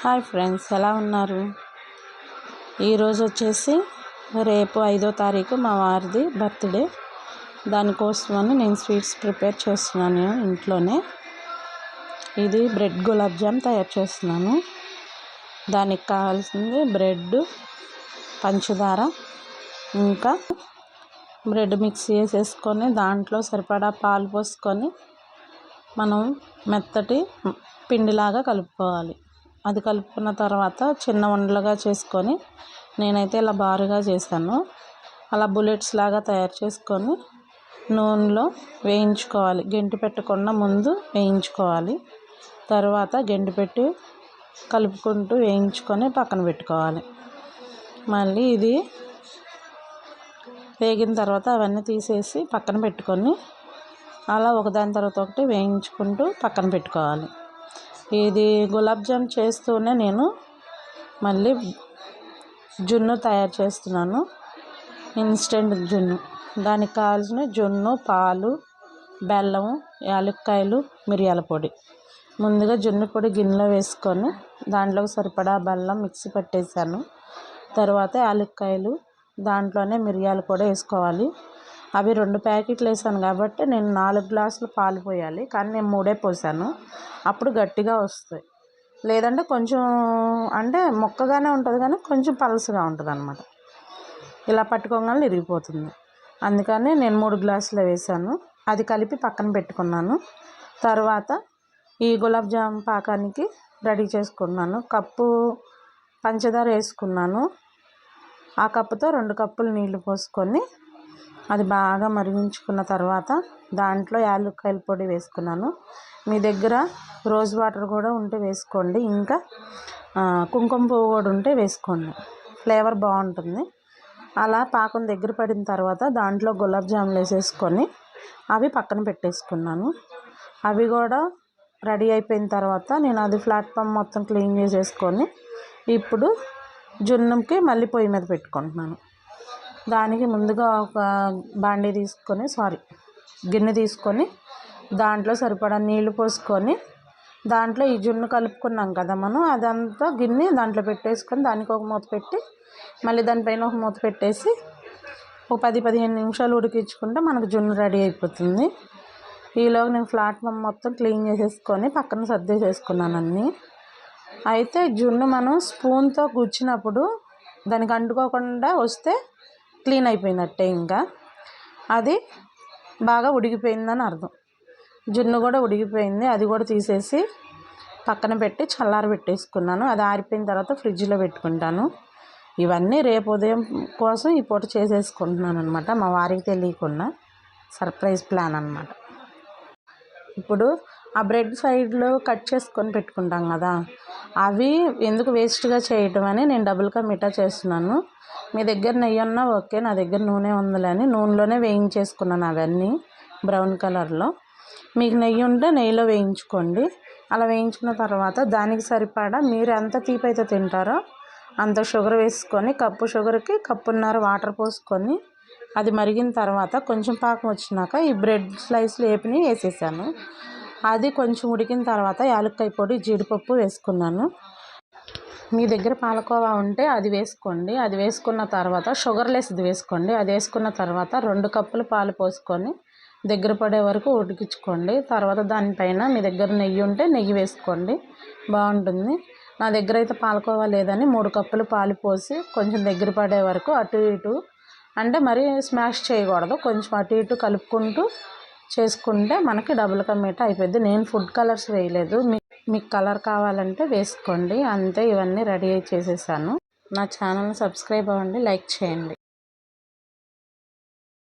Hi friends, ఎలా ఉన్నారు? ఈరోజు వచ్చేసి రేపు 5వ తారీఖు మా వారిది బర్త్డే. దానికోసమని నేను స్వీట్స్ ప్రిపేర్ చేస్తున్నాను ఇంట్లోనే. ఇది బ్రెడ్ గులాబ్ జామ్ తయారు చేస్తున్నాను. దానికి కావాల్సింది బ్రెడ్, పంచదార, ఇంకా బ్రెడ్ మిక్స్ చేసేసుకొని దాంట్లో సరిపడా పాలు పోసుకొని మనం మెత్తటి పిండిలాగా కలుపుకోవాలి. అది కలుపుకున్న తర్వాత చిన్న ఉండలుగా చేసుకొని, నేనైతే ఇలా బారుగా చేశాను. అలా బుల్లెట్స్ లాగా తయారు చేసుకొని నూనెలో వేయించుకోవాలి. గెంటి పెట్టకుండా ముందు వేయించుకోవాలి. తర్వాత గెంటి పెట్టి కలుపుకుంటూ వేయించుకొని పక్కన పెట్టుకోవాలి. మళ్ళీ ఇది వేగిన తర్వాత అవన్నీ తీసేసి పక్కన పెట్టుకొని అలా ఒకదాని తర్వాత ఒకటి వేయించుకుంటూ పక్కన పెట్టుకోవాలి. ఇది గులాబ్ జామ్ చేస్తూనే నేను మళ్ళీ జున్ను తయారు చేస్తున్నాను. ఇన్స్టెంట్ జున్ను. దానికి కావాల్సిన జున్ను, పాలు, బెల్లం, యాలక్కాయలు, మిరియాల పొడి. ముందుగా జున్ను పొడి గిన్నెలో వేసుకొని దాంట్లోకి సరిపడా బెల్లం మిక్సీ పట్టేసాను. తర్వాత యాలక్కాయలు, దాంట్లోనే మిరియాల పొడి వేసుకోవాలి. అవి 2 ప్యాకెట్లు వేసాను కాబట్టి నేను 4 గ్లాసులు పాలు పోయాలి. కానీ నేను 3 పోసాను. అప్పుడు గట్టిగా వస్తాయి. లేదంటే కొంచెం అంటే మొక్కగానే ఉంటుంది కానీ కొంచెం పలసగా ఉంటుంది అన్నమాట. ఇలా పట్టుకోగానే ఇరిగిపోతుంది. అందుకని నేను 3 గ్లాసులు వేసాను. అది కలిపి పక్కన పెట్టుకున్నాను. తర్వాత ఈ గులాబ్ జామ్ పాకానికి రెడీ చేసుకున్నాను. కప్పు పంచదార వేసుకున్నాను. ఆ కప్పుతో 2 కప్పులు నీళ్లు పోసుకొని అది బాగా మరిగించుకున్న తర్వాత దాంట్లో యాలక్కాయల పొడి వేసుకున్నాను. మీ దగ్గర రోజ్ వాటర్ కూడా ఉంటే వేసుకోండి. ఇంకా కుంకుమ పువ్వు కూడా ఉంటే వేసుకోండి. ఫ్లేవర్ బాగుంటుంది. అలా పాకం దగ్గర పడిన తర్వాత దాంట్లో గులాబ్ జాములు వేసేసుకొని అవి పక్కన పెట్టేసుకున్నాను. అవి కూడా రెడీ అయిపోయిన తర్వాత నేను అది ప్లాట్ఫామ్ మొత్తం క్లీన్ చేసేసుకొని ఇప్పుడు జున్నుకి మళ్ళీ పొయ్యి మీద పెట్టుకుంటున్నాను. దానికి ముందుగా ఒక గిన్నె తీసుకొని దాంట్లో సరిపడా నీళ్లు పోసుకొని దాంట్లో ఈ జున్ను కలుపుకున్నాం కదా మనం, అదంతా గిన్నె దాంట్లో పెట్టేసుకొని దానికి ఒక మూత పెట్టి మళ్ళీ దానిపైన ఒక మూత పెట్టేసి ఒక 10-15 నిమిషాలు ఉడికించుకుంటే మనకు జున్ను రెడీ అయిపోతుంది. ఈలోగా నేను ప్లాట్ఫామ్ మొత్తం క్లీన్ చేసేసుకొని పక్కన సర్దేసేసుకున్నాను అన్నీ. అయితే జున్ను మనం స్పూన్తో గుచ్చినప్పుడు దానికి అంటుకోకుండా వస్తే క్లీన్ అయిపోయినట్టే. ఇంకా అది బాగా ఉడికిపోయిందని అర్థం. జున్ను కూడా ఉడికిపోయింది. అది కూడా తీసేసి పక్కన పెట్టి చల్లార పెట్టేసుకున్నాను. అది ఆరిపోయిన తర్వాత ఫ్రిడ్జ్లో పెట్టుకుంటాను. ఇవన్నీ రేపు ఉదయం కోసం ఈ పూట చేసేసుకుంటున్నాను అనమాట. మా వారికి తెలియకుండా సర్ప్రైజ్ ప్లాన్ అనమాట. ఇప్పుడు ఆ బ్రెడ్ సైడ్లో కట్ చేసుకొని పెట్టుకుంటాం కదా, అవి ఎందుకు వేస్ట్గా చేయటం అని నేను డబుల్గా మిఠా చేస్తున్నాను. మీ దగ్గర నెయ్యి ఉన్నా ఓకే, నా దగ్గర నూనె ఉందని నూనెలోనే వేయించేసుకున్నాను అవన్నీ బ్రౌన్ కలర్లో. మీకు నెయ్యి ఉంటే నెయ్యిలో వేయించుకోండి. అలా వేయించుకున్న తర్వాత దానికి సరిపడా మీరు ఎంత తీపి అయితే తింటారో అంత షుగర్ వేసుకొని కప్పు షుగర్కి కప్పున్నర వాటర్ పోసుకొని అది మరిగిన తర్వాత కొంచెం పాకం వచ్చినాక ఈ బ్రెడ్ స్లైస్లు వేపిని వేసేసాను. అది కొంచెం ఉడికిన తర్వాత యాలక్కాయ పొడి, జీడిపప్పు వేసుకున్నాను. మీ దగ్గర పాలకోవా ఉంటే అది వేసుకోండి. అది వేసుకున్న తర్వాత షుగర్లెస్ది వేసుకోండి. అది వేసుకున్న తర్వాత 2 కప్పులు పాలు పోసుకొని దగ్గర పడే వరకు ఉడికించుకోండి. తర్వాత దానిపైన మీ దగ్గర నెయ్యి ఉంటే నెయ్యి వేసుకోండి, బాగుంటుంది. నా దగ్గర అయితే పాలకోవా లేదని 3 కప్పులు పాలు పోసి కొంచెం దగ్గర పడే వరకు అటు ఇటు, అంటే మరీ స్మాష్ చేయకూడదు, కొంచెం అటు ఇటు కలుపుకుంటూ చేసుకుంటే మనకి డబుల్ కా మీఠా అయిపోద్ది. నేను ఫుడ్ కలర్స్ వేయలేదు. మీకు కలర్ కావాలంటే వేసుకోండి. అంతే, ఇవన్నీ రెడీ చేసేసాను. నా ఛానల్ని సబ్స్క్రైబ్ అవ్వండి, లైక్ చేయండి.